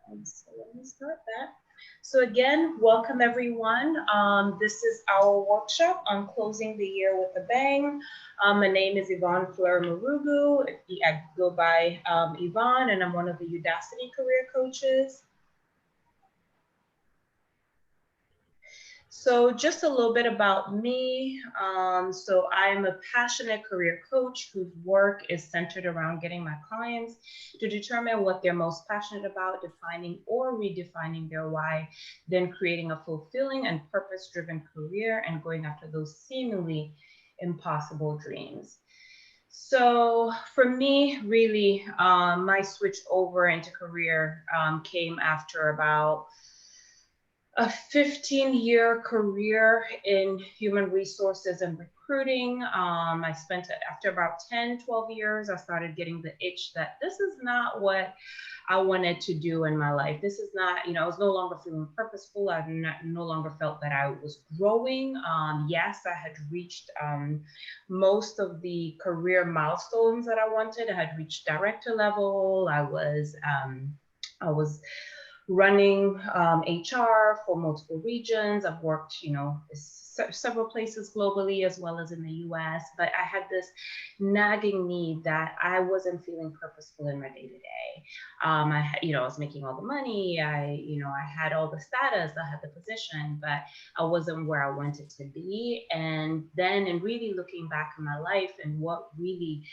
So let me start that. So again, welcome everyone. This is our workshop on closing the year with a bang. My name is Yvonne Fleur Marugu. I go by Yvonne, and I'm one of the Udacity career coaches. So just a little bit about me. So I'm a passionate career coach whose work is centered around getting my clients to determine what they're most passionate about, defining or redefining their why, then creating a fulfilling and purpose-driven career and going after those seemingly impossible dreams. So for me, really, my switch over into career came after about a 15-year career in human resources and recruiting. I spent it after about 10, 12 years, I started getting the itch that this is not what I wanted to do in my life. This is not, I was no longer feeling purposeful. I no longer felt that I was growing. Yes, I had reached most of the career milestones that I wanted. I had reached director level. I was running HR for multiple regions. I've worked, several places globally as well as in the US, but I had this nagging need that I wasn't feeling purposeful in my day-to-day. I was making all the money. I had all the status, I had the position, but I wasn't where I wanted to be. And then in really looking back in my life and what really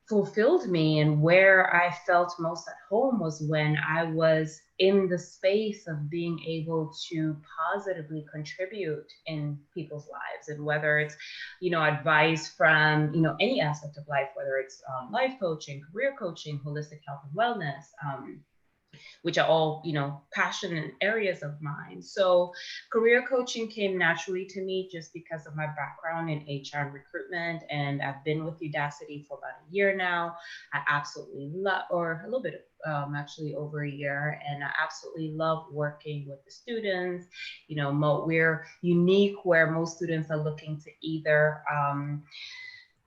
fulfilled me and where I felt most at home was when I was in the space of being able to positively contribute in people's lives. And whether it's, advice from, any aspect of life, whether it's life coaching, career coaching, holistic health and wellness, which are all, passionate areas of mine. So career coaching came naturally to me just because of my background in HR and recruitment. And I've been with Udacity for about a year now. I absolutely love, or a little bit, actually over a year. And I absolutely love working with the students. We're unique where most students are looking to either,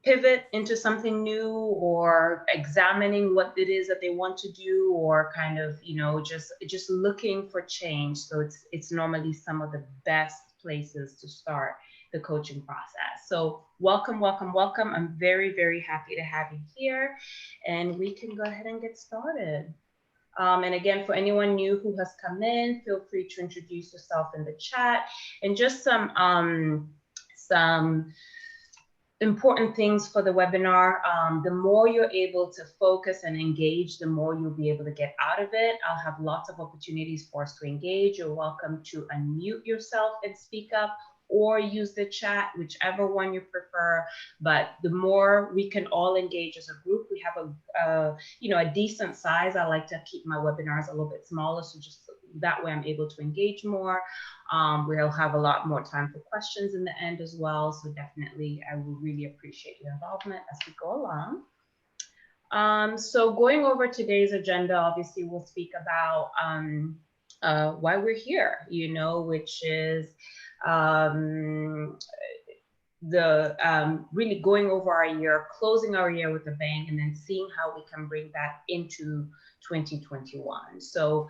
pivot into something new or examining what it is that they want to do, or kind of just looking for change. So it's normally some of the best places to start the coaching process. So welcome, welcome, welcome. I'm very, very happy to have you here, and we can go ahead and get started. And again, for anyone new who has come in, feel free to introduce yourself in the chat. And just some important things for the webinar. The more you're able to focus and engage, the more you'll be able to get out of it. I'll have lots of opportunities for us to engage. You're welcome to unmute yourself and speak up, or use the chat, whichever one you prefer. But the more we can all engage as a group, we have a decent size. I like to keep my webinars a little bit smaller, so just that way I'm able to engage more. We'll have a lot more time for questions in the end as well. So definitely, I will really appreciate your involvement as we go along. So going over today's agenda, obviously we'll speak about why we're here, which is really going over our year, closing our year with a bang, and then seeing how we can bring that into 2021. So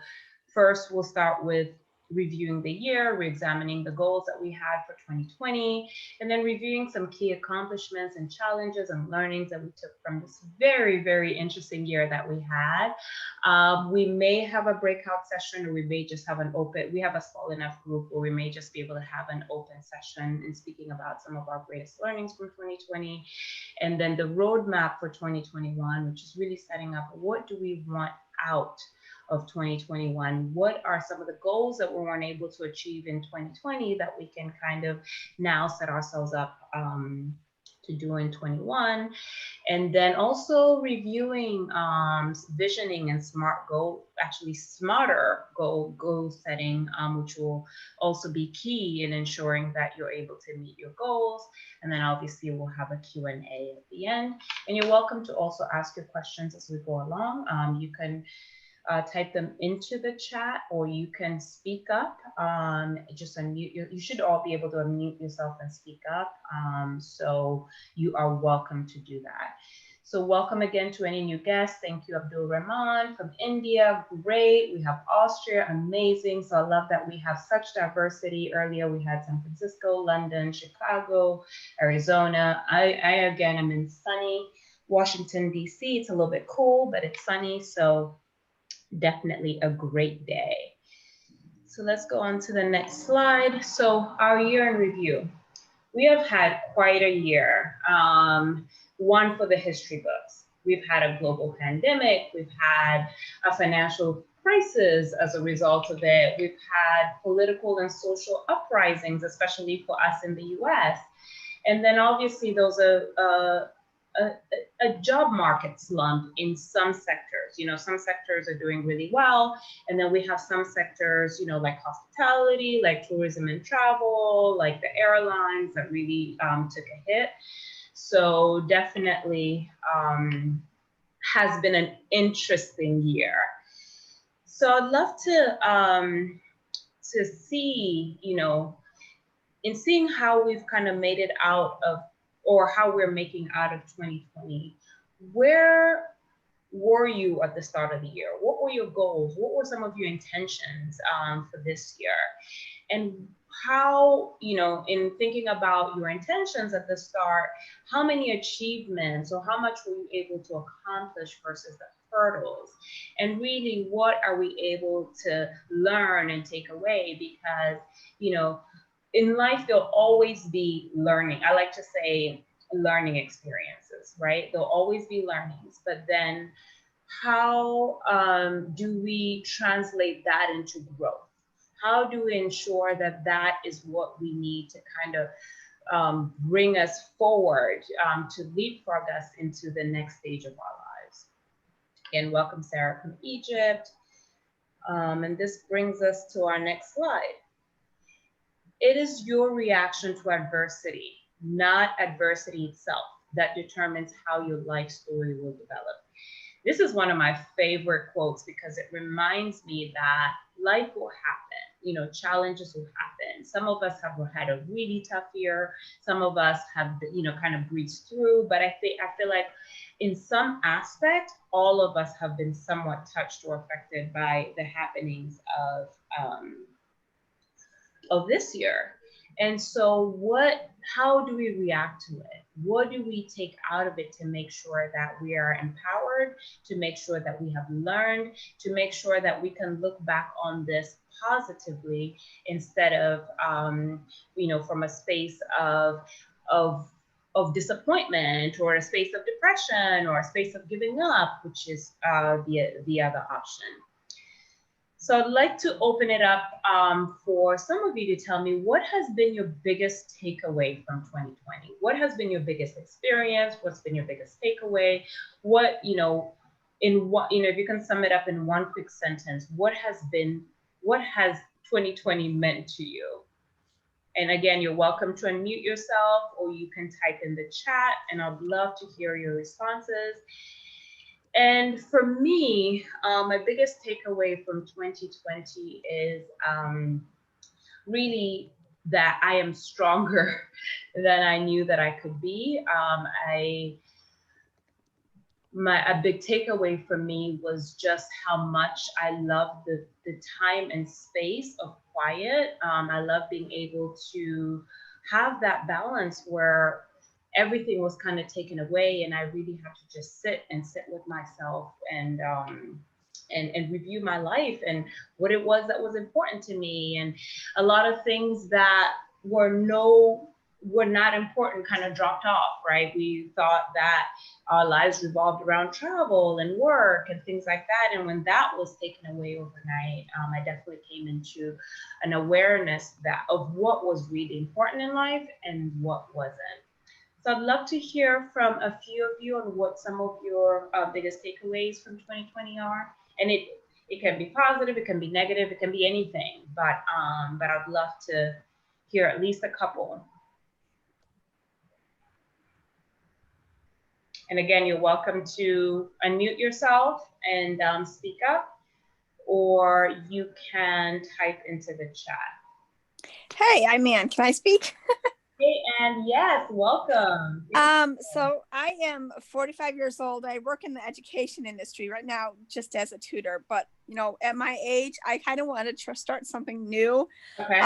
first, we'll start with reviewing the year, re-examining the goals that we had for 2020, and then reviewing some key accomplishments and challenges and learnings that we took from this very, very interesting year that we had. We may have a breakout session, or we may just have an open, we have a small enough group where we may just be able to have an open session and speaking about some of our greatest learnings from 2020. And then the roadmap for 2021, which is really setting up what do we want out of 2021? What are some of the goals that we weren't able to achieve in 2020 that we can kind of now set ourselves up to do in 21? And then also reviewing visioning and smarter goal setting, which will also be key in ensuring that you're able to meet your goals. And then obviously we'll have a Q&A at the end. And you're welcome to also ask your questions as we go along. You can type them into the chat, or you can speak up. Just unmute. You should all be able to unmute yourself and speak up. So you are welcome to do that. So welcome again to any new guests. Thank you, Abdul Rahman from India. Great. We have Austria. Amazing. So I love that we have such diversity. Earlier we had San Francisco, London, Chicago, Arizona. I again, I'm in sunny Washington, D.C. It's a little bit cool, but it's sunny. So definitely a great day. So let's go on to the next slide. So our year in review. We have had quite a year, one for the history books. We've had a global pandemic. We've had a financial crisis as a result of it. We've had political and social uprisings, especially for us in the US. And then obviously those are a job market slump in some sectors. You know, some sectors are doing really well. And then we have some sectors, you know, like hospitality, like tourism and travel, like the airlines that really took a hit. So definitely has been an interesting year. So I'd love to see, you know, in seeing how we've kind of made it out of, or how we're making out of 2020, where were you at the start of the year? What were your goals? What were some of your intentions for this year? And how, you know, in thinking about your intentions at the start, how many achievements or how much were you able to accomplish versus the hurdles? And really, what are we able to learn and take away? Because, you know, in life, there'll always be learning. I like to say learning experiences, right? There'll always be learnings, but then how do we translate that into growth? How do we ensure that that is what we need to kind of bring us forward, to leapfrog us into the next stage of our lives? And welcome, Sarah from Egypt. And this brings us to our next slide. It is your reaction to adversity, not adversity itself, that determines how your life story will develop. This is one of my favorite quotes because it reminds me that life will happen. You know, challenges will happen. Some of us have had a really tough year. Some of us have, you know, kind of breezed through. But I feel like in some aspect, all of us have been somewhat touched or affected by the happenings of this year. And so how do we react to it? What do we take out of it to make sure that we are empowered, to make sure that we have learned, to make sure that we can look back on this positively instead of, you know, from a space of disappointment or a space of depression or a space of giving up, which is the other option. So I'd like to open it up for some of you to tell me, what has been your biggest takeaway from 2020? What has been your biggest experience? What's been your biggest takeaway? What, you know, if you can sum it up in one quick sentence, what has 2020 meant to you? And again, you're welcome to unmute yourself, or you can type in the chat, and I'd love to hear your responses. And for me, my biggest takeaway from 2020 is really that I am stronger than I knew that I could be. A big takeaway for me was just how much I love the time and space of quiet. I love being able to have that balance where everything was kind of taken away, and I really had to just sit with myself and review my life and what it was that was important to me, and a lot of things that were not important kind of dropped off, right? We thought that our lives revolved around travel and work and things like that, and when that was taken away overnight, I definitely came into an awareness of what was really important in life and what wasn't. So I'd love to hear from a few of you on what some of your biggest takeaways from 2020 are. And it can be positive, it can be negative, it can be anything, but I'd love to hear at least a couple. And again, you're welcome to unmute yourself and speak up, or you can type into the chat. Hey, I'm Ann. Can I speak? Hey, and yes, welcome. So I am 45 years old. I work in the education industry right now, just as a tutor. But at my age, I kind of wanted to start something new, Okay.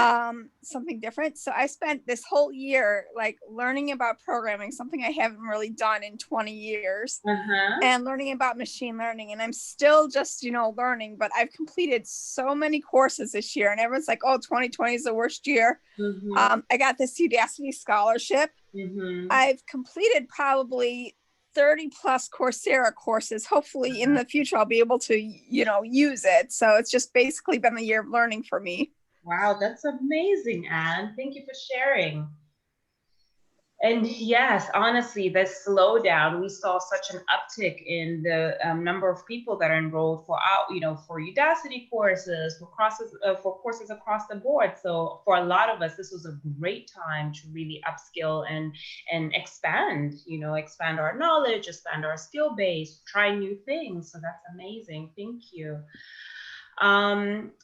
something different. So I spent this whole year like learning about programming, something I haven't really done in 20 years, Uh-huh. and learning about machine learning. And I'm still just learning. But I've completed so many courses this year, and everyone's like, "Oh, 2020 is the worst year." Mm-hmm. I got this Udacity scholarship. Mm-hmm. I've completed probably 30 plus Coursera courses. Hopefully in the future, I'll be able to, use it. So it's just basically been the year of learning for me. Wow, that's amazing, Anne. Thank you for sharing. And yes, honestly, this slowdown, we saw such an uptick in the number of people that are enrolled for for Udacity courses, for courses across the board. So for a lot of us, this was a great time to really upskill and expand, expand our knowledge, expand our skill base, try new things. So that's amazing. Thank you.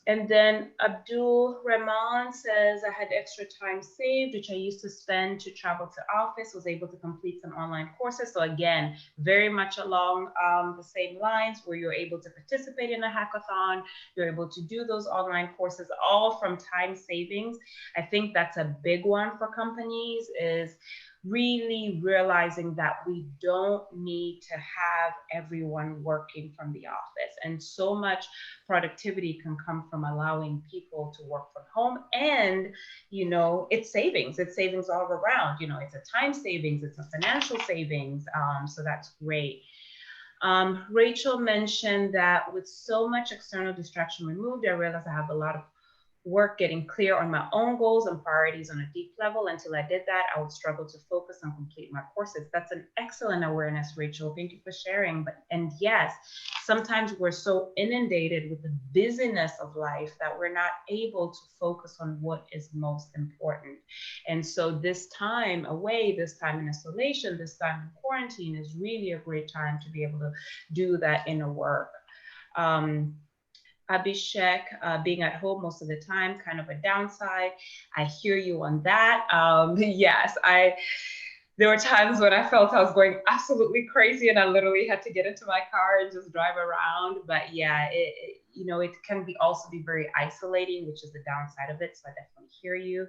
And then Abdul Rahman says, I had extra time saved, which I used to spend to travel to office, was able to complete some online courses. So again, very much along the same lines where you're able to participate in a hackathon, you're able to do those online courses, all from time savings. I think that's a big one for companies is really realizing that we don't need to have everyone working from the office. And so much productivity can come from allowing people to work from home. And it's savings all around. It's a time savings, it's a financial savings. So that's great. Rachel mentioned that with so much external distraction removed, I realized I have a lot of work getting clear on my own goals and priorities on a deep level. Until I did that, I would struggle to focus and complete my courses. That's an excellent awareness, Rachel. Thank you for sharing. And yes, sometimes we're so inundated with the busyness of life that we're not able to focus on what is most important. And so this time away, this time in isolation, this time in quarantine is really a great time to be able to do that inner work. Um, Abhishek, being at home most of the time, kind of a downside. I hear you on that. Yes, there were times when I felt I was going absolutely crazy and I literally had to get into my car and just drive around. But yeah, it can be also be very isolating, which is the downside of it. So I definitely hear you.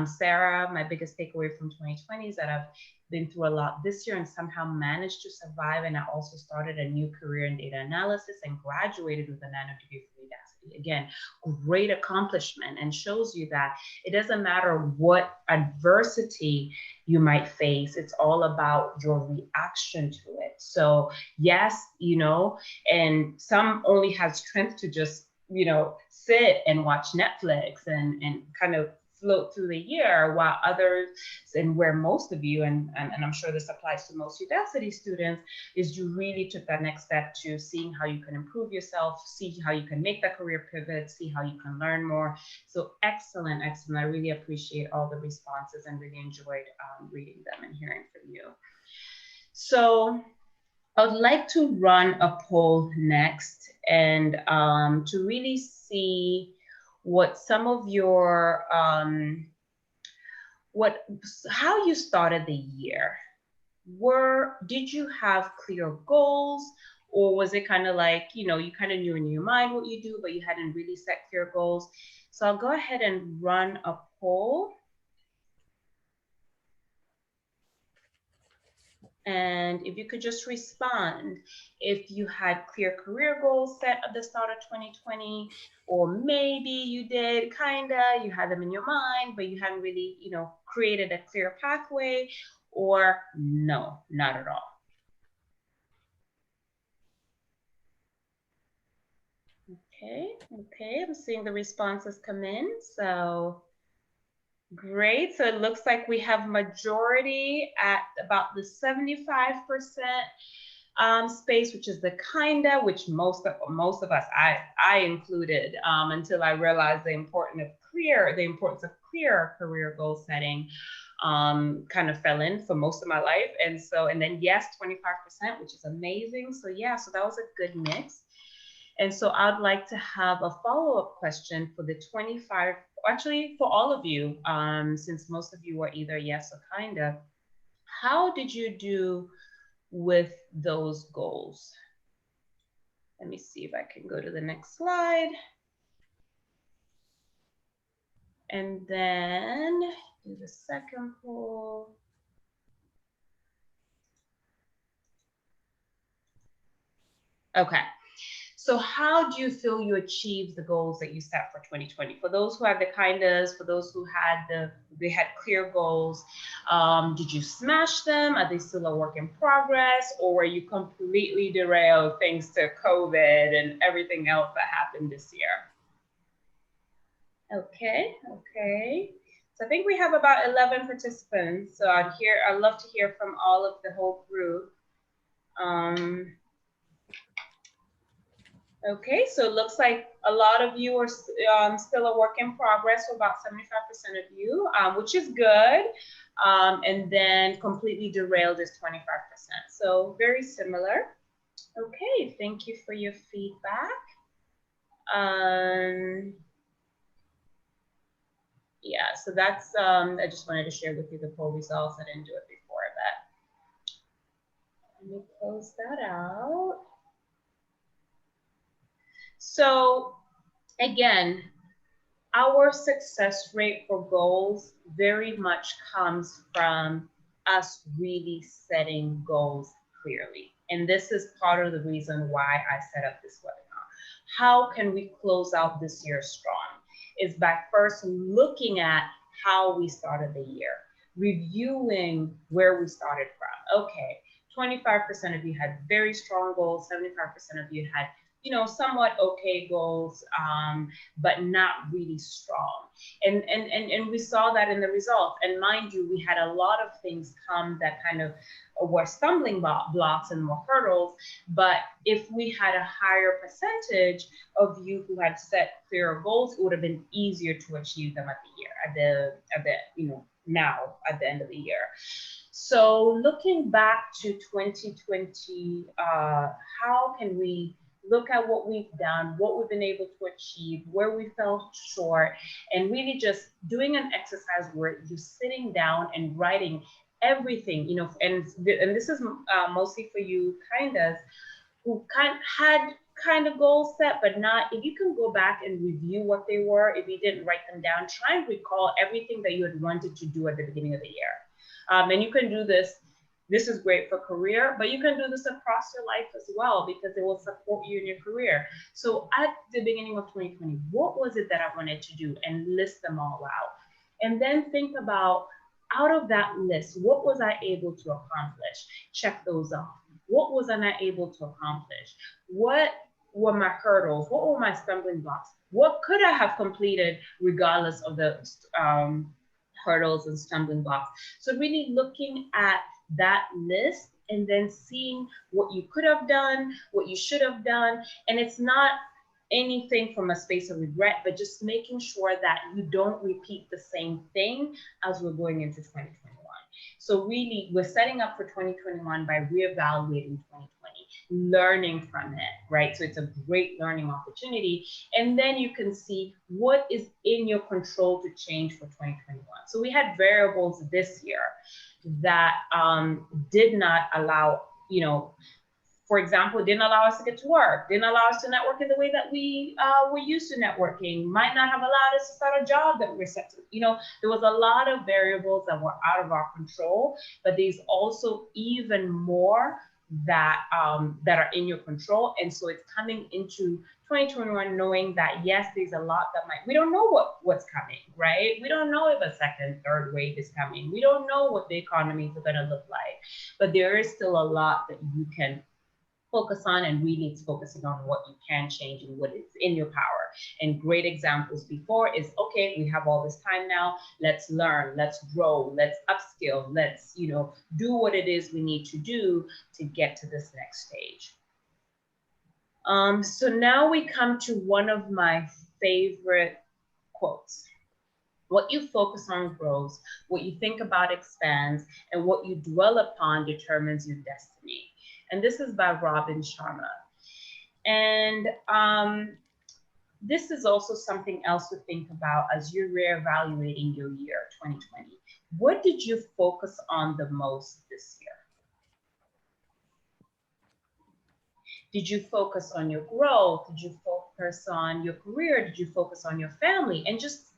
Sarah, my biggest takeaway from 2020 is that I've been through a lot this year and somehow managed to survive. And I also started a new career in data analysis and graduated with a nano degree from Udacity. Again, great accomplishment and shows you that it doesn't matter what adversity you might face. It's all about your reaction to it. So yes, and some only have strength to just, sit and watch Netflix and kind of float through the year, while others, and where most of you, and I'm sure this applies to most Udacity students, is you really took that next step to seeing how you can improve yourself, see how you can make that career pivot, see how you can learn more. So excellent, excellent. I really appreciate all the responses and really enjoyed reading them and hearing from you. So I would like to run a poll next and to really see what some of your what how you started the year. Did you have clear goals, or was it kind of like, you kind of knew in your mind what you do, but you hadn't really set clear goals? So I'll go ahead and run a poll. And if you could just respond if you had clear career goals set at the start of 2020, or maybe you did kinda, you had them in your mind, but you hadn't really, created a clear pathway, or no, not at all. Okay, I'm seeing the responses come in. So great. So it looks like we have majority at about the 75% space, which is the kinda, which most of us, I included, until I realized the importance of clear career goal setting, kind of fell in for most of my life. And then yes, 25%, which is amazing. So yeah, so that was a good mix. And so I'd like to have a follow-up question for the 25, actually for all of you, since most of you are either yes or kind of. How did you do with those goals? Let me see if I can go to the next slide. And then do the second poll. Okay. So how do you feel you achieved the goals that you set for 2020? For those who have the kindness, for those who had they had clear goals, did you smash them? Are they still a work in progress, or were you completely derailed thanks to COVID and everything else that happened this year? Okay, okay. So I think we have about 11 participants. So I'd love to hear from all of the whole group. Okay, so it looks like a lot of you are still a work in progress, so about 75% of you, which is good. And then completely derailed is 25%. So very similar. Okay, thank you for your feedback. Yeah, so that's, I just wanted to share with you the poll results. I didn't do it before, but let me close that out. So again, our success rate for goals very much comes from us really setting goals clearly. And this is part of the reason why I set up this webinar. How can we close out this year strong? Is by first looking at how we started the year, reviewing where we started from. Okay, 25% of you had very strong goals, 75% of you had, you know, somewhat okay goals, but not really strong. And we saw that in the results. And mind you, we had a lot of things come that kind of were stumbling blocks and more hurdles. But if we had a higher percentage of you who had set clearer goals, it would have been easier to achieve them at the year, at the you know, now at the end of the year. So looking back to 2020, how can we look at what we've done, what we've been able to achieve, where we fell short, and really just doing an exercise where you're sitting down and writing everything, you know, and this is mostly for you kindas who had kind of goals set, but not, if you can go back and review what they were, if you didn't write them down, try and recall everything that you had wanted to do at the beginning of the year. And you can do this. This is great for career, but you can do this across your life as well because it will support you in your career. So at the beginning of 2020, what was it that I wanted to do, and list them all out. And then think about, out of that list, what was I able to accomplish? Check those off. What was I not able to accomplish? What were my hurdles? What were my stumbling blocks? What could I have completed regardless of the hurdles and stumbling blocks? So really looking at that list and then seeing what you could have done, what you should have done. And it's not anything from a space of regret, but just making sure that you don't repeat the same thing as we're going into 2021. So really, we're setting up for 2021 by reevaluating 2020, learning from it, right? So it's a great learning opportunity. And then you can see what is in your control to change for 2021. So we had variables this year that did not allow, you know, for example, didn't allow us to get to work, didn't allow us to network in the way that we were used to networking, might not have allowed us to start a job that we're set to. You know, there was a lot of variables that were out of our control, but there's also even more that that are in your control. And so it's coming into 2021 knowing that yes, there's a lot that we don't know what's coming, right? We don't know if a second, third wave is coming. We don't know what the economies are going to look like, but there is still a lot that you can focus on, and really it's focusing on what you can change and what is in your power. And great examples before is, okay, we have all this time now, let's learn, let's grow, let's upskill, let's, you know, do what it is we need to do to get to this next stage. So now we come to one of my favorite quotes. What you focus on grows, what you think about expands, and what you dwell upon determines your destiny. And this is by Robin Sharma. And this is also something else to think about as you're reevaluating your year 2020. What did you focus on the most this year? Did you focus on your growth? Did you focus on your career? Did you focus on your family? And just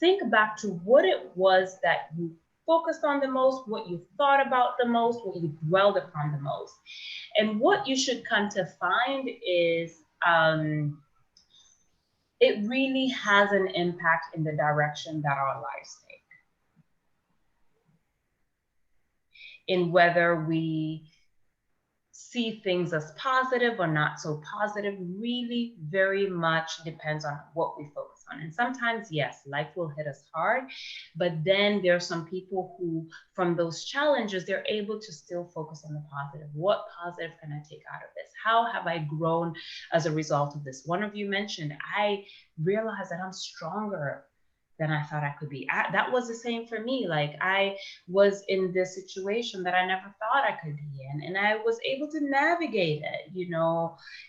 think back to what it was that you focused on the most, what you thought about the most, what you dwelled upon the most. And what you should come to find is it really has an impact in the direction that our lives take. In whether we see things as positive or not so positive really very much depends on what we focus on. And sometimes, yes, life will hit us hard, but then there are some people who, from those challenges, they're able to still focus on the positive. What positive can I take out of this? How have I grown as a result of this? One of you mentioned, I realized that I'm stronger than I thought I could be. That was the same for me. Like, I was in this situation that I never thought I could be in, and I was able to navigate it,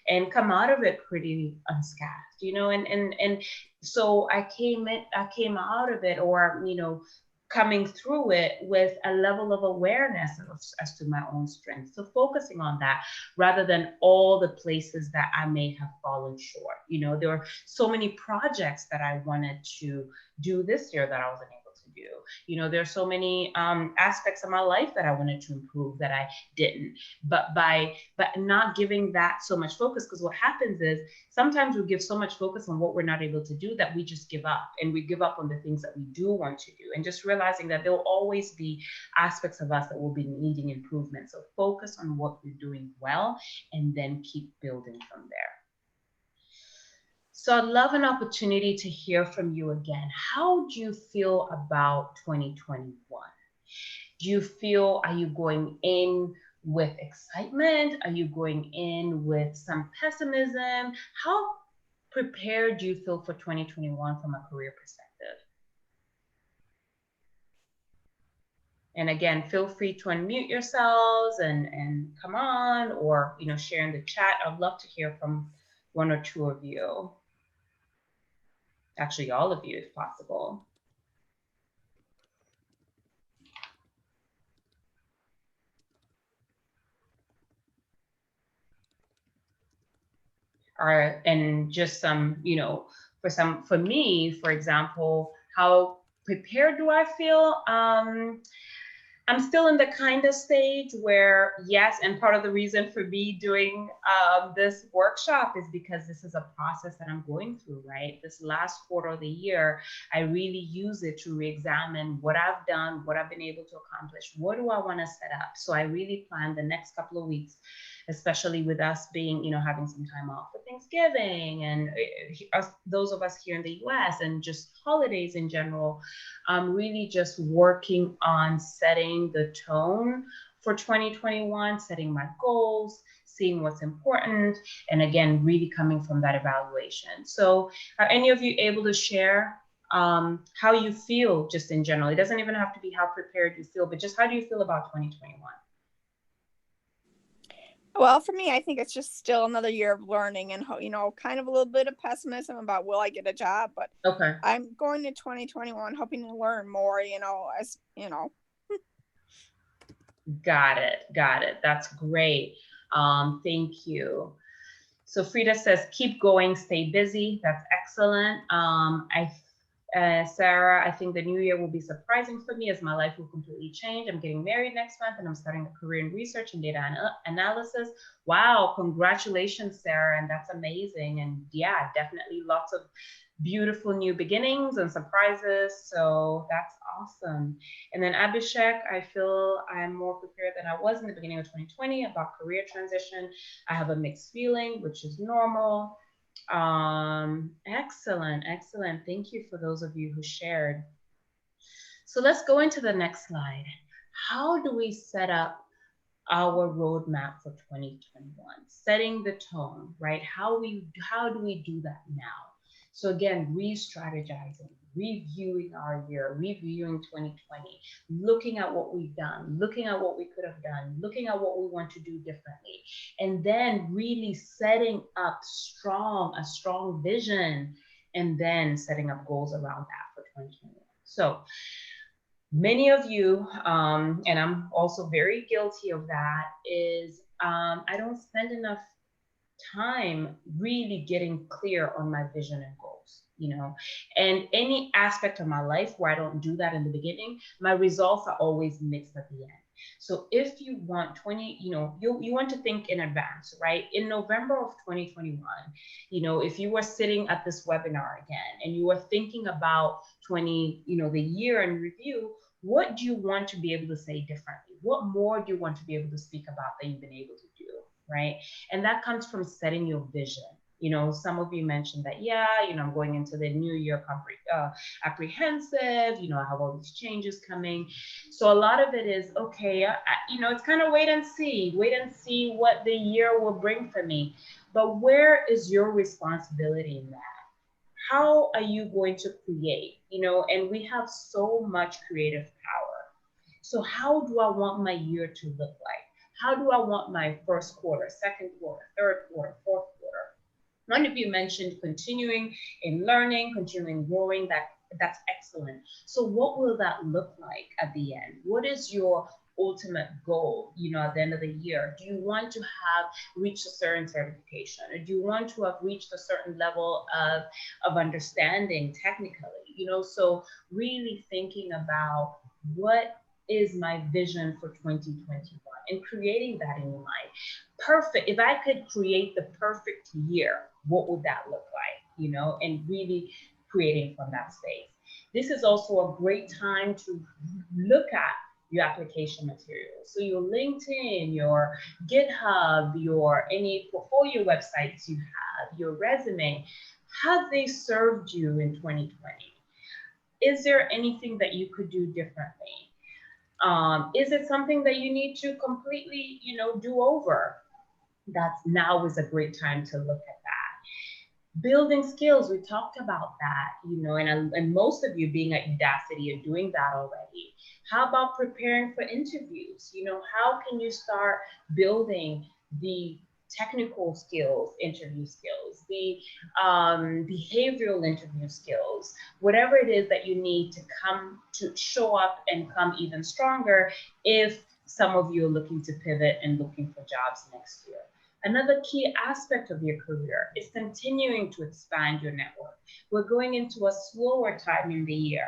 and come out of it pretty unscathed, and so I came out of it, or coming through it with a level of awareness as to my own strengths. So focusing on that rather than all the places that I may have fallen short. There were so many projects that I wanted to do this year that I wasn't able to do. There's so many aspects of my life that I wanted to improve that I didn't. But not giving that so much focus, because what happens is sometimes we give so much focus on what we're not able to do that we just give up, and we give up on the things that we do want to do, and just realizing that there will always be aspects of us that will be needing improvement. So focus on what you're doing well, and then keep building from there. So I'd love an opportunity to hear from you again. How do you feel about 2021? Do you feel, are you going in with excitement? Are you going in with some pessimism? How prepared do you feel for 2021 from a career perspective? And again, feel free to unmute yourselves and come on, or share in the chat. I'd love to hear from one or two of you. Actually, all of you, if possible. And just some, for me, for example, how prepared do I feel? I'm still in the kind of stage where, yes, and part of the reason for me doing this workshop is because this is a process that I'm going through, right? This last quarter of the year, I really use it to re-examine what I've done, what I've been able to accomplish, what do I want to set up? So I really plan the next couple of weeks, especially with us being, having some time off for Thanksgiving, and those of us here in the US, and just holidays in general, really just working on setting the tone for 2021, setting my goals, seeing what's important, and again, really coming from that evaluation. So are any of you able to share how you feel just in general? It doesn't even have to be how prepared you feel, but just how do you feel about 2021? Well, for me, I think it's just still another year of learning, and kind of a little bit of pessimism about will I get a job, but okay. I'm going to 2021 hoping to learn more, as Got it. That's great. Thank you. So Frida says, keep going, stay busy. That's excellent. Sarah, I think the new year will be surprising for me as my life will completely change. I'm getting married next month, and I'm starting a career in research and data analysis. Wow, congratulations, Sarah, and that's amazing. And yeah, definitely lots of beautiful new beginnings and surprises. So that's awesome. And then Abhishek, I feel I'm more prepared than I was in the beginning of 2020 about career transition. I have a mixed feeling, which is normal. Excellent. Thank you for those of you who shared. So let's go into the next slide. How do we set up our roadmap for 2021? Setting the tone, right? How do we do that now? So again, re-strategizing, reviewing our year, reviewing 2020, looking at what we've done, looking at what we could have done, looking at what we want to do differently, and then really setting up a strong vision, and then setting up goals around that for 2021. So many of you, and I'm also very guilty of that, is I don't spend enough time really getting clear on my vision and goals, and any aspect of my life where I don't do that in the beginning, my results are always mixed at the end. So if you want you want to think in advance, right? In November of 2021, if you were sitting at this webinar again and you were thinking about the year in review, what do you want to be able to say differently? What more do you want to be able to speak about that you've been able to do, right? And that comes from setting your vision. Some of you mentioned that, I'm going into the new year apprehensive, I have all these changes coming. So a lot of it is, okay, it's kind of wait and see what the year will bring for me. But where is your responsibility in that? How are you going to create? And we have so much creative power. So how do I want my year to look like? How do I want my first quarter, second quarter, third quarter, fourth quarter? One of you mentioned continuing in learning, continuing growing. That's excellent. So what will that look like at the end? What is your ultimate goal, at the end of the year? Do you want to have reached a certain certification? Or do you want to have reached a certain level of understanding technically? So really thinking about what is my vision for 2021 and creating that in your mind. Perfect. If I could create the perfect year, what would that look like? And really creating from that space. This is also a great time to look at your application materials. So your LinkedIn, your GitHub, any portfolio websites you have, your resume, have they served you in 2020? Is there anything that you could do differently? Is it something that you need to completely, do over? Now is a great time to look at that. Building skills, we talked about that, and most of you being at Udacity are doing that already. How about preparing for interviews? How can you start building the technical skills, interview skills, the behavioral interview skills, whatever it is that you need to show up and come even stronger if some of you are looking to pivot and looking for jobs next year. Another key aspect of your career is continuing to expand your network. We're going into a slower time in the year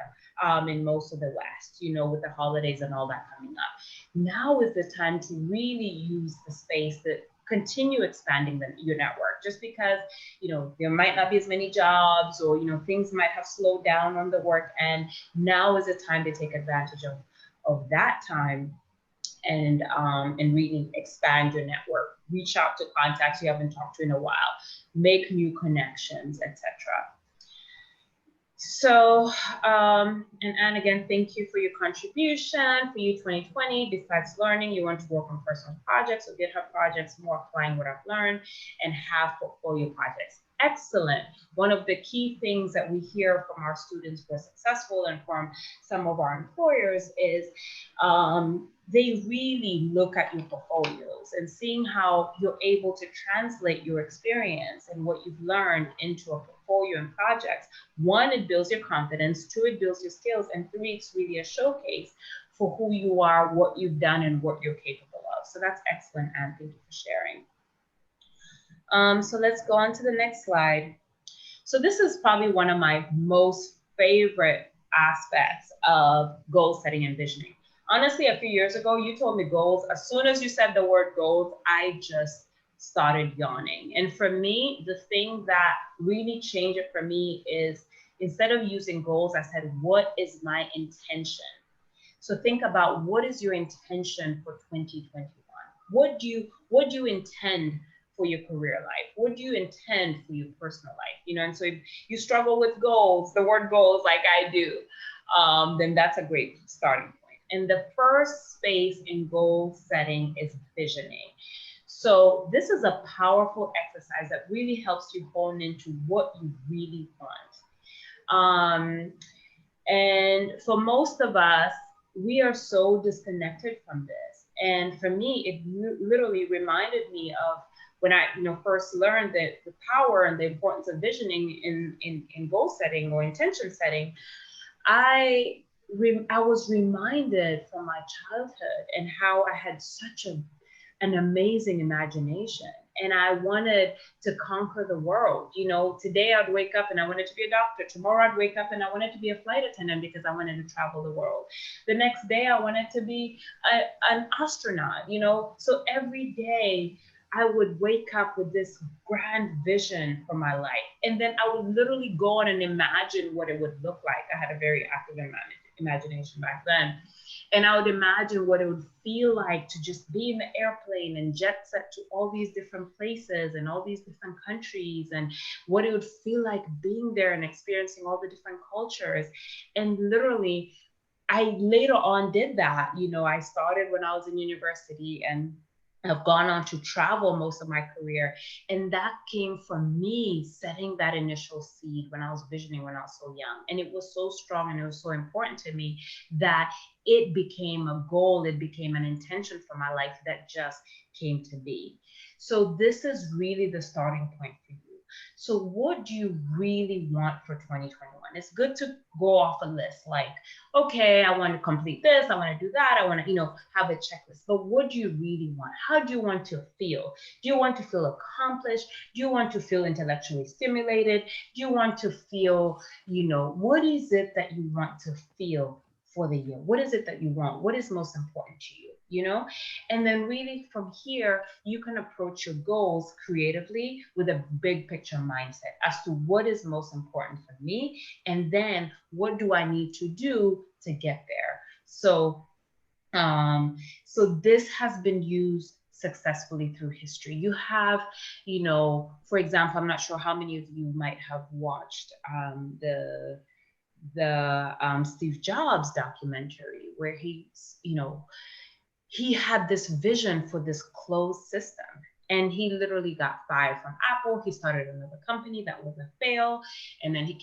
in most of the West, with the holidays and all that coming up. Now is the time to really use the space to continue expanding your network, just because, there might not be as many jobs, or, things might have slowed down on the work end. Now is the time to take advantage of that time and really expand your network. Reach out to contacts you haven't talked to in a while, make new connections, etc. So, and again, thank you for your contribution. For you, 2020, besides learning, you want to work on personal projects or GitHub projects, more applying what I've learned, and have portfolio projects. Excellent. One of the key things that we hear from our students who are successful and from some of our employers is they really look at your portfolios and seeing how you're able to translate your experience and what you've learned into a portfolio and projects. One, it builds your confidence. Two, it builds your skills. And three, it's really a showcase for who you are, what you've done, and what you're capable of. So that's excellent, Anne. Thank you for sharing. So let's go on to the next slide. So this is probably one of my most favorite aspects of goal setting and visioning. Honestly, a few years ago, you told me goals. As soon as you said the word goals, I just started yawning. And for me, the thing that really changed it for me is, instead of using goals, I said, what is my intention? So think about, what is your intention for 2021? What do you intend for your career life? What do you intend for your personal life? And so if you struggle with goals, the word goals like I do, then that's a great starting point. And the first space in goal setting is visioning. So this is a powerful exercise that really helps you hone into what you really want. And for most of us, we are so disconnected from this. And for me, it literally reminded me of when I, first learned the power and the importance of visioning in goal setting or intention setting. I was reminded from my childhood and how I had such an amazing imagination, and I wanted to conquer the world. Today I'd wake up and I wanted to be a doctor. Tomorrow I'd wake up and I wanted to be a flight attendant because I wanted to travel the world. The next day I wanted to be an astronaut. So every day I would wake up with this grand vision for my life. And then I would literally go on and imagine what it would look like. I had a very active imagination back then. And I would imagine what it would feel like to just be in the airplane and jet set to all these different places and all these different countries, and what it would feel like being there and experiencing all the different cultures. And literally, I later on did that. I started when I was in university, and I've gone on to travel most of my career. And that came from me setting that initial seed when I was visioning when I was so young. And it was so strong and it was so important to me that it became a goal, it became an intention for my life that just came to be. So this is really the starting point for you. So what do you really want for 2021? It's good to go off a list like, okay, I want to complete this, I want to do that, I want to, have a checklist. But what do you really want? How do you want to feel? Do you want to feel accomplished? Do you want to feel intellectually stimulated? Do you want to feel, what is it that you want to feel for the year? What is it that you want? What is most important to you? And then really from here, you can approach your goals creatively with a big picture mindset as to what is most important for me, and then what do I need to do to get there. So this has been used successfully through history. You have, for example, I'm not sure how many of you might have watched the Steve Jobs documentary, where he had this vision for this closed system, and he literally got fired from Apple. He started another company that was a fail, and then he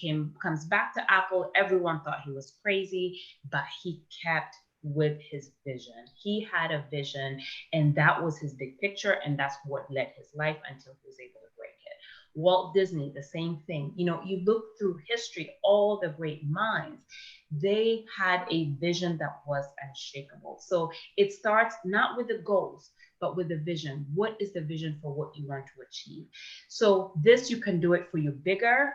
comes back to Apple. Everyone thought he was crazy, but he kept with his vision. He had a vision, and that was his big picture, and that's what led his life until he was able to break it. Walt Disney, the same thing. You look through history, all the great minds, they had a vision that was unshakable. So it starts not with the goals, but with the vision. What is the vision for what you want to achieve? So this, you can do it for your bigger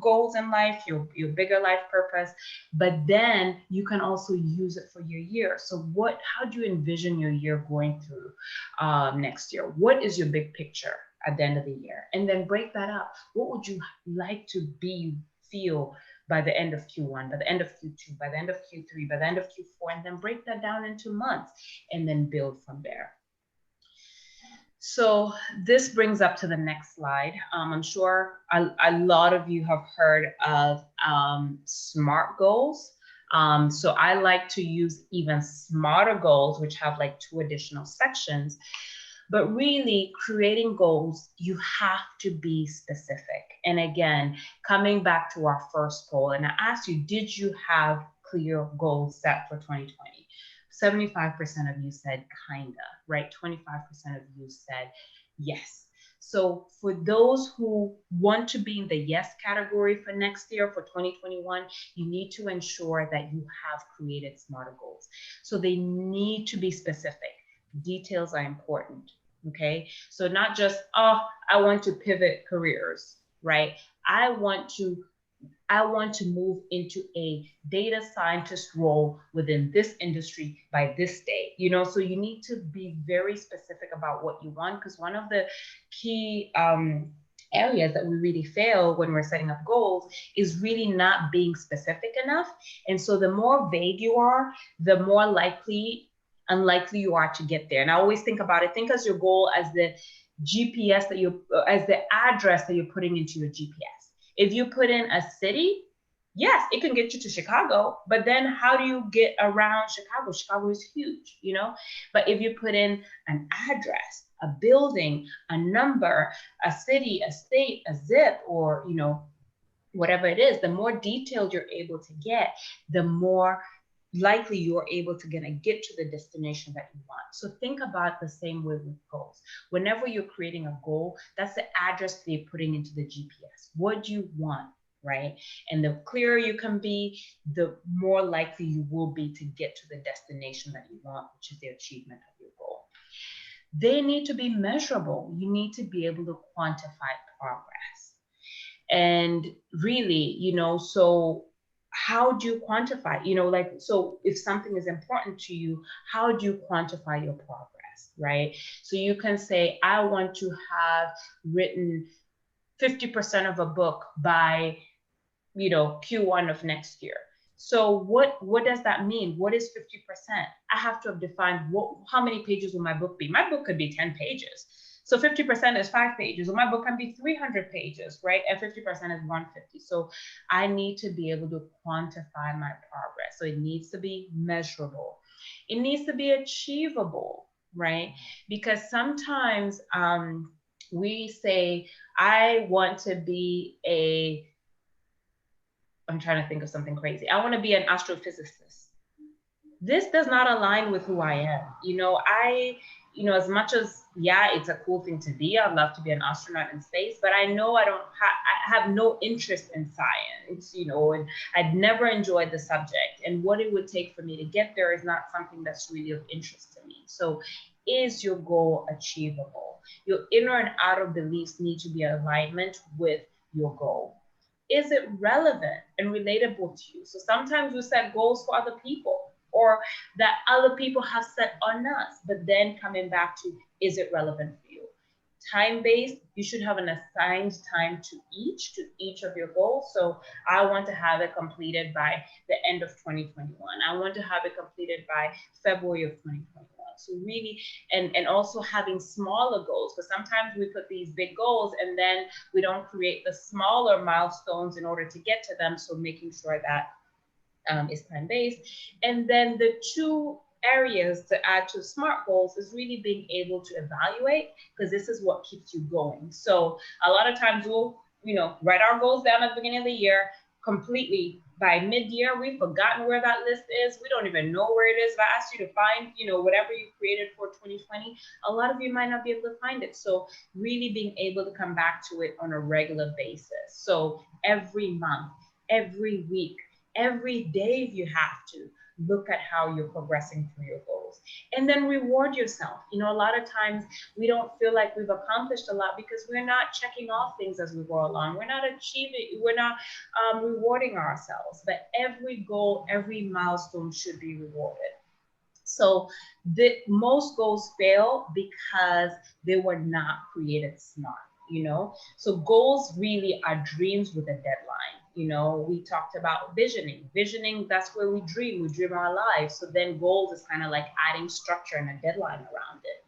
goals in life, your bigger life purpose, but then you can also use it for your year. So how do you envision your year going through next year? What is your big picture at the end of the year? And then break that up. What would you like to feel by the end of Q1, by the end of Q2, by the end of Q3, by the end of Q4, and then break that down into months and then build from there. So this brings up to the next slide. I'm sure a lot of you have heard of SMART goals. So I like to use even smarter goals, which have like 2 additional sections. But really, creating goals, you have to be specific. And again, coming back to our first goal, and I asked you, did you have clear goals set for 2020? 75% of you said kinda, right? 25% of you said yes. So for those who want to be in the yes category for next year, for 2021, you need to ensure that you have created smarter goals. So they need to be specific. Details are important. Okay. So not just, oh, I want to pivot careers, right? I want to move into a data scientist role within this industry by this day, so you need to be very specific about what you want, because one of the key areas that we really fail when we're setting up goals is really not being specific enough. And so the more vague you are, the more unlikely you are to get there. And I always think about it, think as your goal as the GPS as the address that you're putting into your GPS. If you put in a city, yes, it can get you to Chicago, but then how do you get around Chicago? Chicago is huge, But if you put in an address, a building, a number, a city, a state, a zip, or, whatever it is, the more detailed you're able to get, the more likely you're able to get to the destination that you want. So think about the same way with goals. Whenever you're creating a goal, that's the address that you're putting into the GPS. What do you want? Right? And the clearer you can be, the more likely you will be to get to the destination that you want, which is the achievement of your goal. They need to be measurable. You need to be able to quantify progress. And really, so how do you quantify, like, so if something is important to you, how do you quantify your progress, right? So you can say, I want to have written 50% of a book by, Q1 of next year. So what does that mean? What is 50%? I have to have defined how many pages will my book be? My book could be 10 pages. So 50% is 5 pages. Well, my book can be 300 pages, right? And 50% is 150. So I need to be able to quantify my progress. So it needs to be measurable. It needs to be achievable, right? Because sometimes we say, I want to be I'm trying to think of something crazy. I want to be an astrophysicist. This does not align with who I am. As much as, yeah, it's a cool thing to be, I'd love to be an astronaut in space, but I know I have no interest in science, and I'd never enjoyed the subject. And what it would take for me to get there is not something that's really of interest to me. So is your goal achievable? Your inner and outer beliefs need to be in alignment with your goal. Is it relevant and relatable to you? So sometimes we set goals for other people, or that other people have set on us, but then coming back to, is it relevant for you? Time-based, you should have an assigned time to each of your goals. So I want to have it completed by the end of 2021. I want to have it completed by February of 2021. So really, and also having smaller goals, because sometimes we put these big goals and then we don't create the smaller milestones in order to get to them. So making sure that is time-based. And then the two areas to add to SMART goals is really being able to evaluate, because this is what keeps you going. So a lot of times we'll, write our goals down at the beginning of the year completely. By mid-year, we've forgotten where that list is. We don't even know where it is. If I asked you to find, whatever you created for 2020, a lot of you might not be able to find it. So really being able to come back to it on a regular basis. So every month, every week, every day, if you have to, look at how you're progressing through your goals. And then reward yourself. A lot of times we don't feel like we've accomplished a lot because we're not checking off things as we go along. We're not rewarding ourselves. But every goal, every milestone should be rewarded. So most goals fail because they were not created smart. So goals really are dreams with a deadline. We talked about visioning, that's where we dream our lives. So then goals is kind of like adding structure and a deadline around it.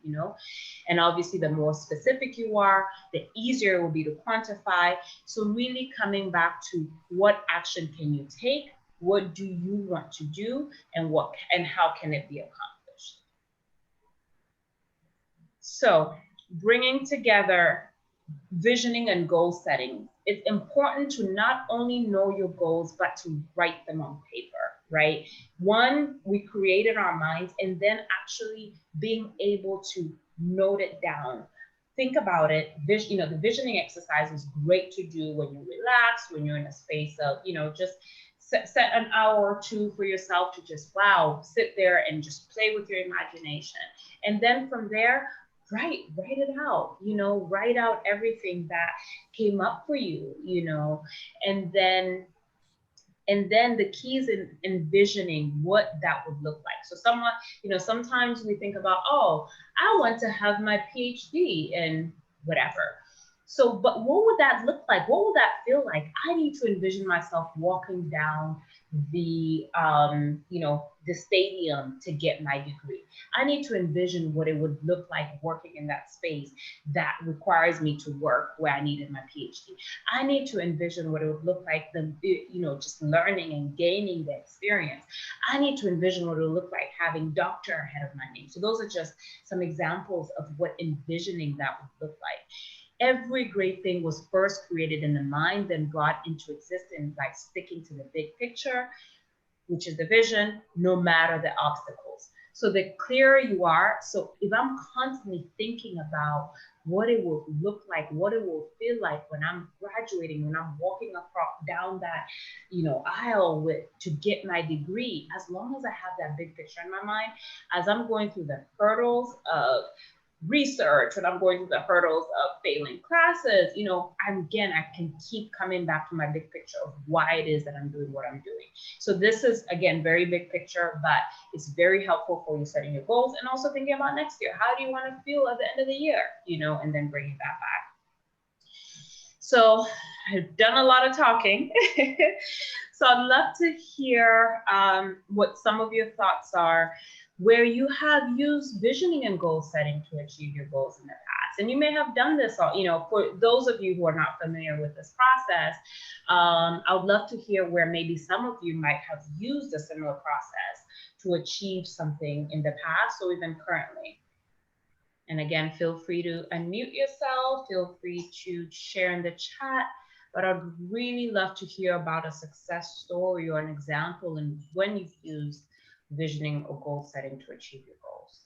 And obviously the more specific you are, the easier it will be to quantify. So really coming back to, what action can you take? What do you want to do, and how can it be accomplished? So bringing together visioning and goal setting, it's important to not only know your goals, but to write them on paper, right? One, we create in our minds, and then actually being able to note it down. Think about it. The visioning exercise is great to do when you relax, when you're in a space of, just set an hour or two for yourself to just, sit there and just play with your imagination. And then from there, write it out, write out everything that came up for you, and then the keys in envisioning what that would look like. So sometimes we think about, I want to have my PhD in whatever. So, but what would that look like? What would that feel like? I need to envision myself walking down the stadium to get my degree. I need to envision what it would look like working in that space that requires me to work where I needed my PhD. I need to envision what it would look like, just learning and gaining the experience. I need to envision what it would look like having doctor ahead of my name. So those are just some examples of what envisioning that would look like. every great thing was first created in the mind, then brought into existence by sticking to the big picture, which is the vision, no matter the obstacles. So the clearer you are, so if I'm constantly thinking about what it will look like, what it will feel like when I'm graduating, when I'm walking across down that, aisle with to get my degree, as long as I have that big picture in my mind, as I'm going through the hurdles of research, when I'm going through the hurdles of failing classes, I can keep coming back to my big picture of why it is that I'm doing what I'm doing. So this is, again, very big picture, but it's very helpful for you setting your goals and also thinking about next year. How do you want to feel at the end of the year, and then bringing that back. So I've done a lot of talking. So I'd love to hear what some of your thoughts are, where you have used visioning and goal setting to achieve your goals in the past. And you may have done this, for those of you who are not familiar with this process, I would love to hear where maybe some of you might have used a similar process to achieve something in the past or even currently. And again, feel free to unmute yourself, feel free to share in the chat, but I'd really love to hear about a success story or an example and when you've used visioning or goal setting to achieve your goals.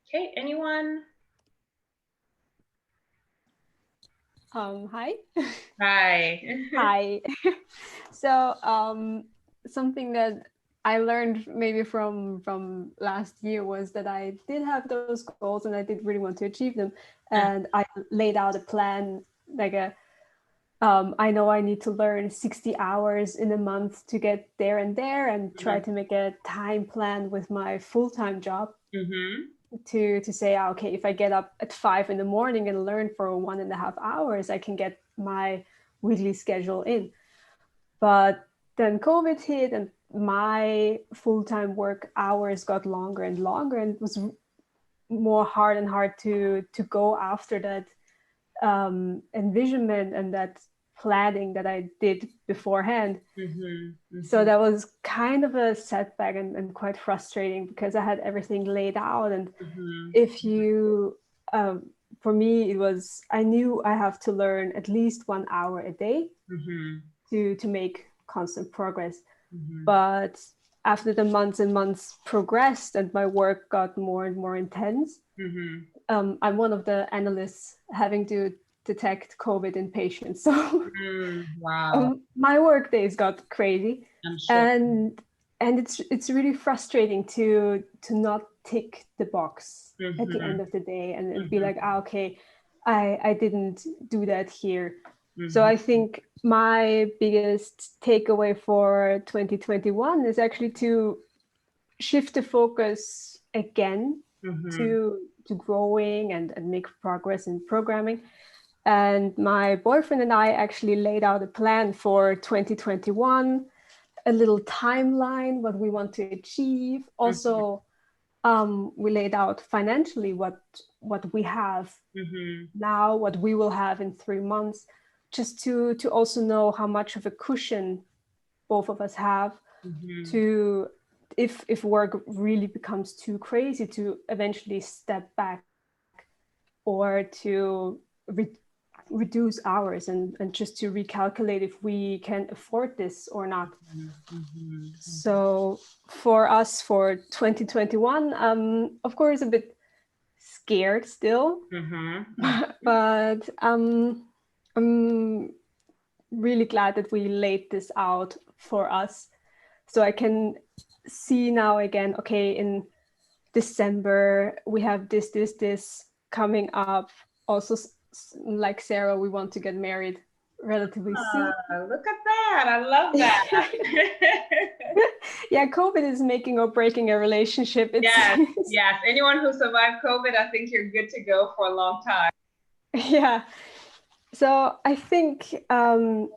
Okay, anyone? Hi. Hi. Hi. So something that I learned maybe from last year was that I did have those goals and I did really want to achieve them. And I laid out a plan, like I know I need to learn 60 hours in a month to get there and try to make a time plan with my full-time job. To say, okay, if I get up at 5 in the morning and learn for 1.5 hours, I can get my weekly schedule in. But then COVID hit and my full-time work hours got longer and longer, and it was more hard and hard to go after that envisionment and that planning that I did beforehand. So that was kind of a setback and quite frustrating because I had everything laid out. And if you, for me, it was, I knew I have to learn at least 1 hour a day to make constant progress. But after the months and months progressed and my work got more and more intense, I'm one of the analysts having to detect COVID in patients. So wow. My work days got crazy. I'm sure. And it's really frustrating to not tick the box at the end of the day and be like, okay, I didn't do that here. So I think my biggest takeaway for 2021 is actually to shift the focus again to growing and make progress in programming. And my boyfriend and I actually laid out a plan for 2021, a little timeline, what we want to achieve. Also, we laid out financially what we have now, what we will have in 3 months, just to also know how much of a cushion both of us have to, if work really becomes too crazy, to eventually step back or to reduce hours and just to recalculate if we can afford this or not. So for us, for 2021, of course, a bit scared still, but I'm really glad that we laid this out for us. So I can see now again, okay, in December, we have this coming up. Also, like Sarah, we want to get married relatively soon. Look at that. I love that. Yeah, COVID is making or breaking a relationship. Yes. Anyone who survived COVID, I think you're good to go for a long time. Yeah. So I think I'm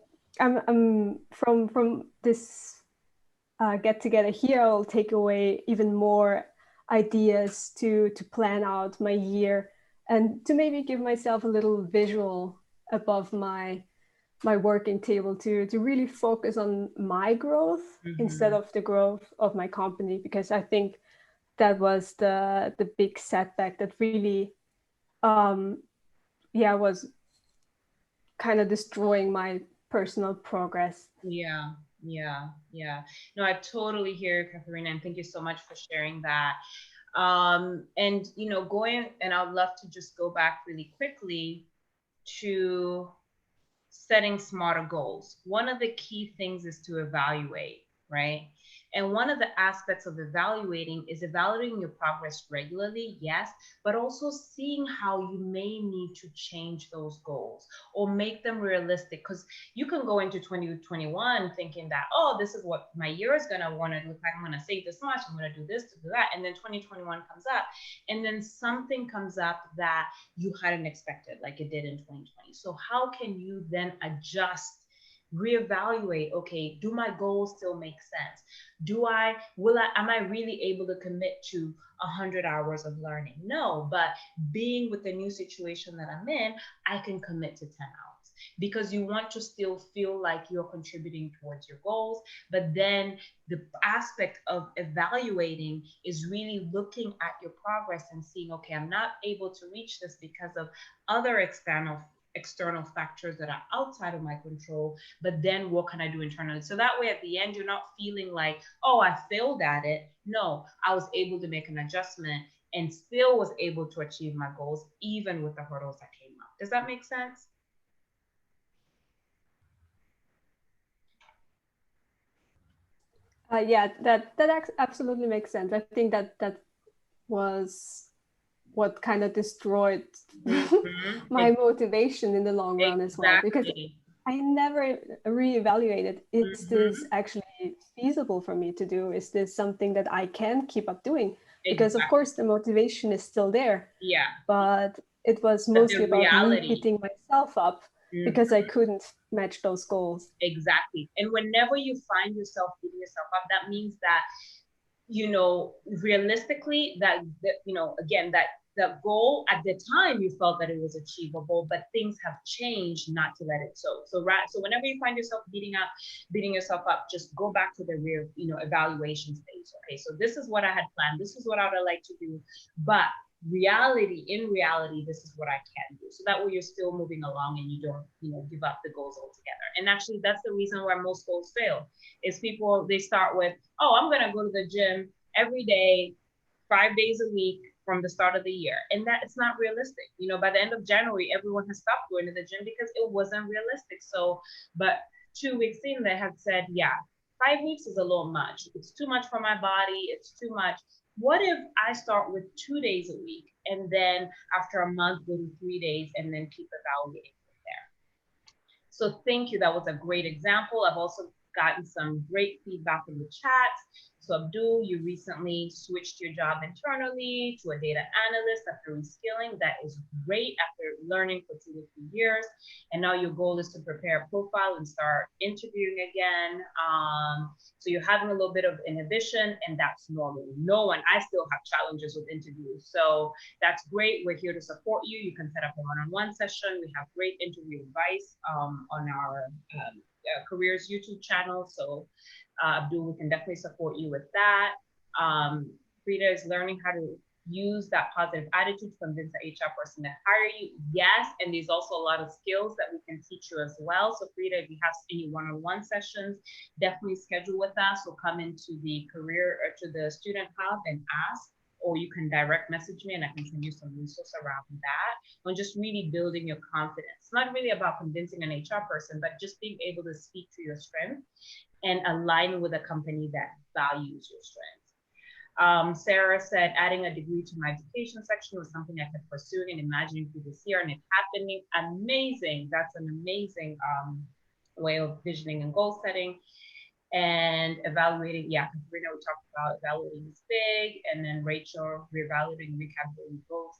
from this get together here, I'll take away even more ideas to plan out my year and to maybe give myself a little visual above my my working table to really focus on my growth instead of the growth of my company, because I think that was the big setback that really was kind of destroying my personal progress. Yeah. No, I totally hear you, Katharina, and thank you so much for sharing that. And going, and I'd love to just go back really quickly to setting smarter goals. One of the key things is to evaluate, right? And one of the aspects of evaluating is evaluating your progress regularly, yes, but also seeing how you may need to change those goals or make them realistic. Because you can go into 2021 thinking that, oh, this is what my year is going to want to look like. I'm going to save this much. I'm going to do this, to do that. And then 2021 comes up, and then something comes up that you hadn't expected, like it did in 2020. So how can you then adjust, reevaluate? Okay, do my goals still make sense? Am I really able to commit to 100 hours of learning? No, but being with the new situation that I'm in, I can commit to 10 hours, because you want to still feel like you're contributing towards your goals. But then the aspect of evaluating is really looking at your progress and seeing, okay, I'm not able to reach this because of other external factors that are outside of my control, but then what can I do internally? So that way at the end, you're not feeling like, oh, I failed at it. No, I was able to make an adjustment and still was able to achieve my goals, even with the hurdles that came up. Does that make sense? That absolutely makes sense. I think that was what kind of destroyed my motivation in the long run as well, because I never reevaluated, is this actually feasible for me to do? Is this something that I can keep up doing? Because of course the motivation is still there. Yeah. But it was mostly about me beating myself up because I couldn't match those goals. Exactly. And whenever you find yourself beating yourself up, that means that, realistically, that again, that the goal at the time you felt that it was achievable, but things have changed not to let it so whenever you find yourself beating yourself up, just go back to the real evaluation stage. Okay, so this is what I had planned, this is what I would like to do, but in reality, this is what I can do. So that way you're still moving along and you don't, give up the goals altogether. And actually that's the reason why most goals fail, is people, they start with, oh, I'm going to go to the gym every day, 5 days a week from the start of the year. And that it's not realistic. By the end of January, everyone has stopped going to the gym because it wasn't realistic. So, but 2 weeks in, they had said, yeah, 5 weeks is a little much. It's too much for my body. It's too much. What if I start with 2 days a week, and then after a month go to 3 days, and then keep evaluating from there? So thank you. That was a great example. I've also gotten some great feedback in the chats. So Abdul, you recently switched your job internally to a data analyst after reskilling. That is great, after learning for 2 to 3 years. And now your goal is to prepare a profile and start interviewing again. So you're having a little bit of inhibition, and that's normal. I still have challenges with interviews. So that's great. We're here to support you. You can set up a one-on-one session. We have great interview advice on our careers YouTube channel. So Abdul, we can definitely support you with that. Frida is learning how to use that positive attitude to convince the HR person to hire you. Yes, and there's also a lot of skills that we can teach you as well. So Frida, if you have any one-on-one sessions, definitely schedule with us. We'll come into the career or to the student hub and ask, or you can direct message me and I can send you some resources around that. On just really building your confidence. It's not really about convincing an HR person, but just being able to speak to your strength and align with a company that values your strengths. Sarah said, adding a degree to my education section was something I kept pursuing and imagining through this year, and it's happening. Amazing. That's an amazing way of visioning and goal setting. And evaluating, yeah, Sabrina, we talked about evaluating is big, and then Rachel, reevaluating, recalculating goals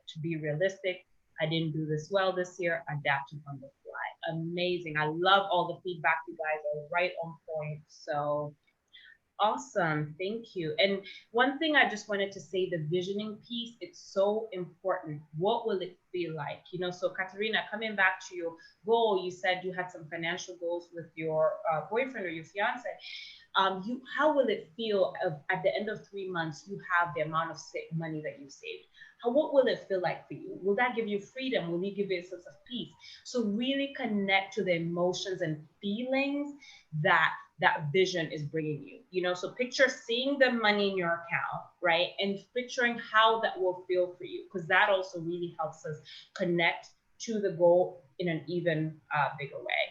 to be realistic. I didn't do this well this year, adapting on the fly. Amazing. I love all the feedback. You guys are right on point. So Awesome. Thank you. And one thing I just wanted to say, the visioning piece, it's so important. What will it feel like? So Katerina, coming back to your goal, you said you had some financial goals with your boyfriend or your fiance. How will it feel at the end of 3 months, you have the amount of money that you saved? What will it feel like for you? Will that give you freedom? Will it give you a sense of peace? So really connect to the emotions and feelings that vision is bringing you. So picture seeing the money in your account, right? And picturing how that will feel for you, because that also really helps us connect to the goal in an even bigger way.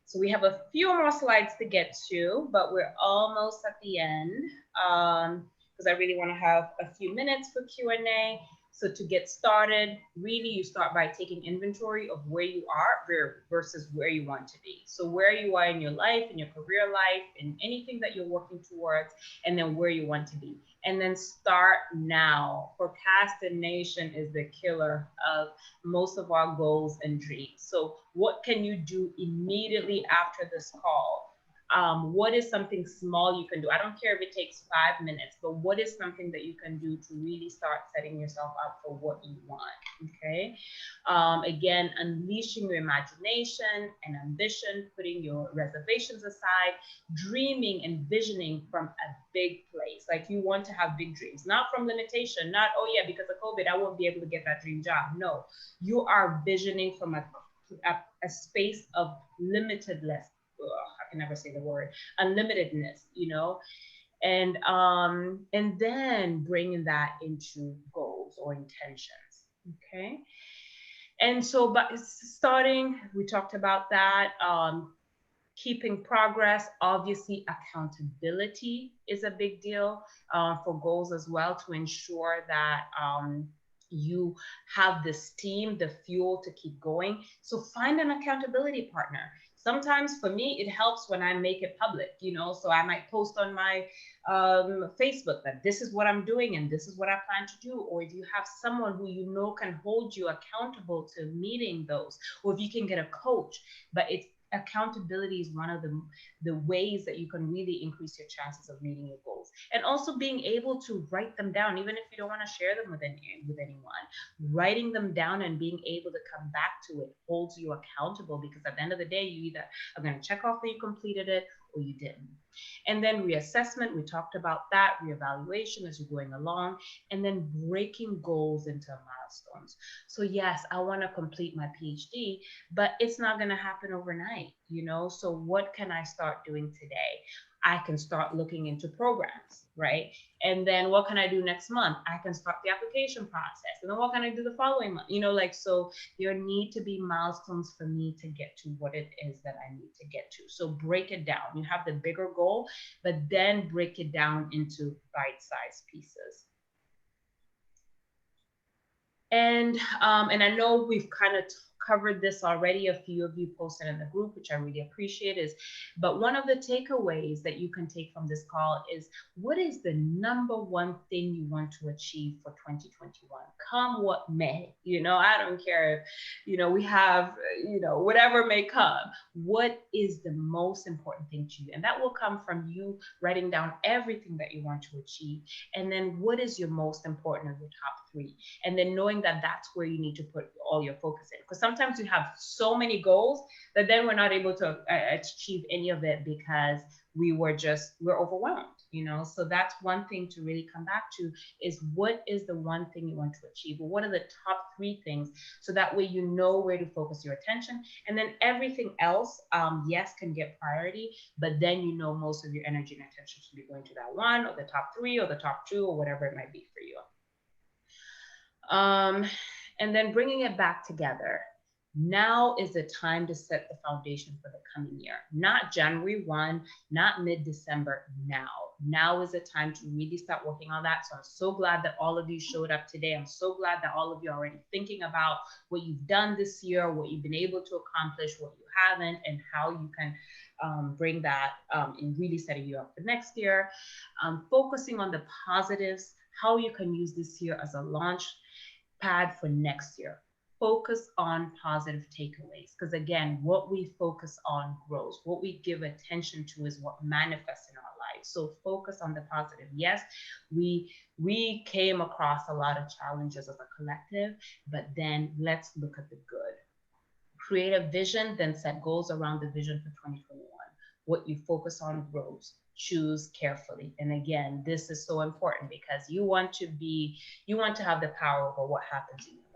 So we have a few more slides to get to, but we're almost at the end, because I really want to have a few minutes for Q&A. So to get started, really you start by taking inventory of where you are versus where you want to be. So where you are in your life, in your career life, in anything that you're working towards, and then where you want to be. And then start now. Procrastination is the killer of most of our goals and dreams. So what can you do immediately after this call? What is something small you can do? I don't care if it takes 5 minutes, but what is something that you can do to really start setting yourself up for what you want? Okay. Again, unleashing your imagination and ambition, putting your reservations aside, dreaming and visioning from a big place. Like you want to have big dreams, not from limitation, not, oh yeah, because of COVID, I won't be able to get that dream job. No, you are visioning from a space of limitedness. I can never say the word, unlimitedness, and then bringing that into goals or intentions. Okay. And so, but starting, we talked about that. Keeping progress, obviously accountability is a big deal for goals as well, to ensure that you have the steam, the fuel to keep going. So find an accountability partner. Sometimes for me, it helps when I make it public, so I might post on my Facebook that this is what I'm doing and this is what I plan to do. Or if you have someone who can hold you accountable to meeting those, or if you can get a coach, but accountability is one of the ways that you can really increase your chances of meeting your goals. And also being able to write them down, even if you don't want to share them with anyone. Writing them down and being able to come back to it holds you accountable, because at the end of the day, you either are going to check off that you completed it or you didn't. And then reassessment, we talked about that, reevaluation as you're going along, and then breaking goals into milestones. So yes, I want to complete my PhD, but it's not going to happen overnight, so what can I start doing today? I can start looking into programs, right? And then what can I do next month? I can start the application process. And then what can I do the following month? So there need to be milestones for me to get to what it is that I need to get to. So break it down. You have the bigger goal, but then break it down into bite-sized pieces. And I know we've kind of covered this already. A few of you posted in the group, which I really appreciate, but one of the takeaways that you can take from this call is, what is the number one thing you want to achieve for 2021? Come what may, I don't care if, we have, whatever may come. What is the most important thing to you? And that will come from you writing down everything that you want to achieve. And then what is your most important of your top 3? And then knowing that that's where you need to put all your focus in. Because sometimes you have so many goals that then we're not able to achieve any of it because we're overwhelmed, So that's one thing to really come back to, is what is the one thing you want to achieve? Or what are the top 3 things? So that way you know where to focus your attention. And then everything else, yes, can get priority, but then most of your energy and attention should be going to that one, or the top 3, or the top 2, or whatever it might be for you. And then bringing it back together. Now is the time to set the foundation for the coming year. Not January 1, not mid-December, now. Now is the time to really start working on that. So I'm so glad that all of you showed up today. I'm so glad that all of you are already thinking about what you've done this year, what you've been able to accomplish, what you haven't, and how you can bring that in really setting you up for next year. Focusing on the positives, how you can use this year as a launch pad for next year. Focus on positive takeaways, because again, what we focus on grows. What we give attention to is what manifests in our life. So focus on the positive. Yes, we came across a lot of challenges as a collective, but then let's look at the good. Create a vision, then set goals around the vision for 2021. What you focus on grows. Choose carefully. And again, this is so important because you want to have the power over what happens in your life.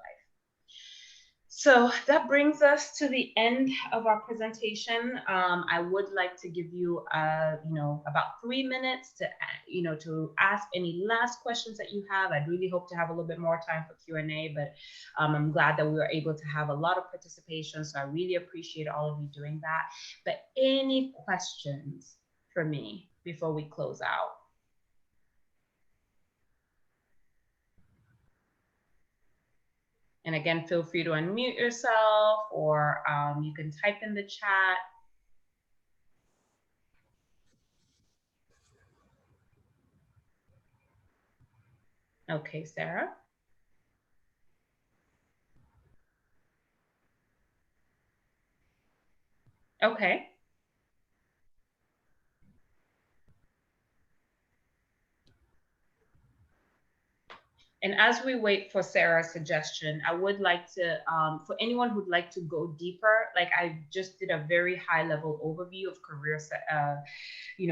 So that brings us to the end of our presentation. I would like to give you, about 3 minutes to, to ask any last questions that you have. I'd really hope to have a little bit more time for Q&A, but I'm glad that we were able to have a lot of participation. So I really appreciate all of you doing that. But any questions for me before we close out? And again, feel free to unmute yourself, or you can type in the chat. Okay, Sarah. Okay. And as we wait for Sarah's suggestion, I would like to, for anyone who'd like to go deeper, like I just did a very high level overview of career,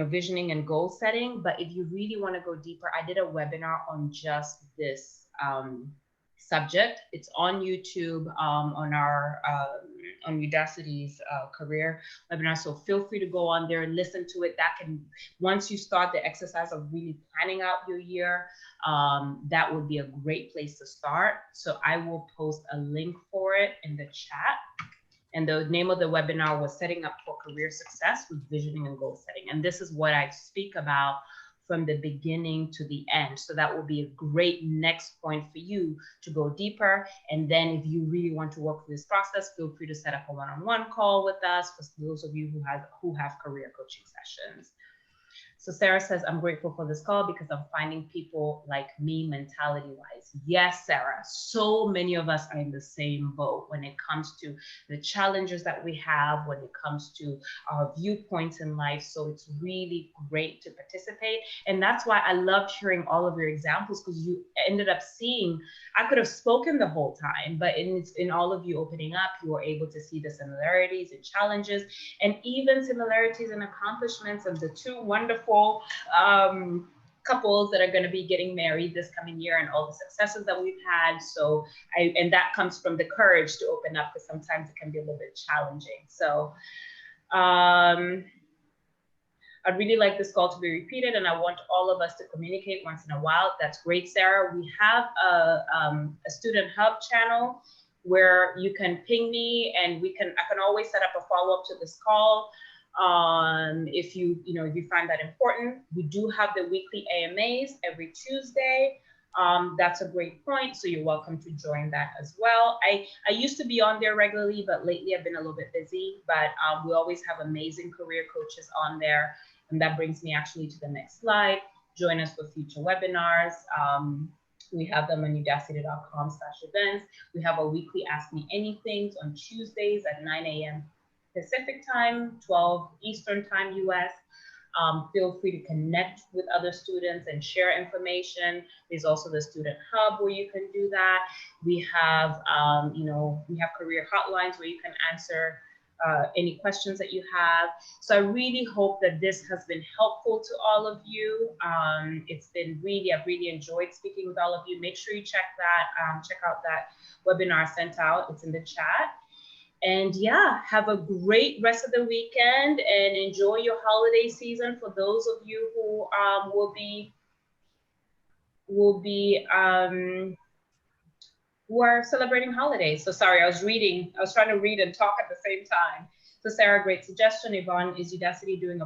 visioning and goal setting. But if you really want to go deeper, I did a webinar on just this subject. It's on YouTube, on Udacity's career webinar. So feel free to go on there and listen to it. That can, once you start the exercise of really planning out your year, that would be a great place to start. So I will post a link for it in the chat. And the name of the webinar was Setting Up for Career Success with Visioning and Goal Setting. And this is what I speak about from the beginning to the end. So that will be a great next point for you to go deeper. And then if you really want to work through this process, feel free to set up a one-on-one call with us for those of you who have career coaching sessions. So Sarah says, I'm grateful for this call because I'm finding people like me mentality-wise. Yes, Sarah, so many of us are in the same boat when it comes to the challenges that we have, when it comes to our viewpoints in life. So it's really great to participate. And that's why I loved hearing all of your examples, because you ended up seeing, I could have spoken the whole time, but in all of you opening up, you were able to see the similarities and challenges, and even similarities and accomplishments of the two wonderful couples that are going to be getting married this coming year, and all the successes that we've had. So and that comes from the courage to open up, because sometimes it can be a little bit challenging. So I'd really like this call to be repeated, and I want all of us to communicate once in a while. That's great, Sarah. We have a student hub channel where you can ping me, and I can always set up a follow-up to this call. If you find that important. We do have the weekly AMAs every Tuesday. That's a great point. So you're welcome to join that as well. I used to be on there regularly, but lately I've been a little bit busy, but we always have amazing career coaches on there. And that brings me actually to the next slide. Join us for future webinars. We have them on udacity.com/events. We have a weekly Ask Me Anythings on Tuesdays at 9 a.m. Pacific time, 12 Eastern time, US. Feel free to connect with other students and share information. There's also the student hub where you can do that. We have, we have career hotlines where you can answer any questions that you have. So I really hope that this has been helpful to all of you. It's been I've really enjoyed speaking with all of you. Make sure you check out that webinar sent out. It's in the chat. And yeah, have a great rest of the weekend and enjoy your holiday season for those of you who who are celebrating holidays. So sorry, I was trying to read and talk at the same time. So Sarah, great suggestion. Yvonne, is Udacity doing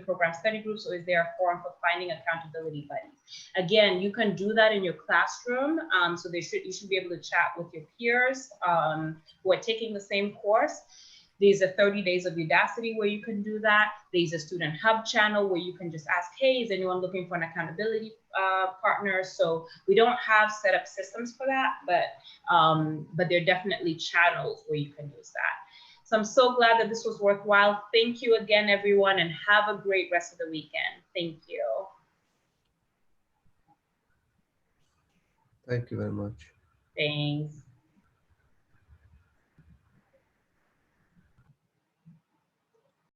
program study groups, or is there a forum for finding accountability buddies? Again, you can do that in your classroom. So you should be able to chat with your peers who are taking the same course. There's a 30 days of Udacity where you can do that. There's a student hub channel where you can just ask, hey, is anyone looking for an accountability partner? So we don't have set up systems for that, but there are definitely channels where you can use that. So I'm so glad that this was worthwhile. Thank you again, everyone, and have a great rest of the weekend. Thank you. Thank you very much. Thanks.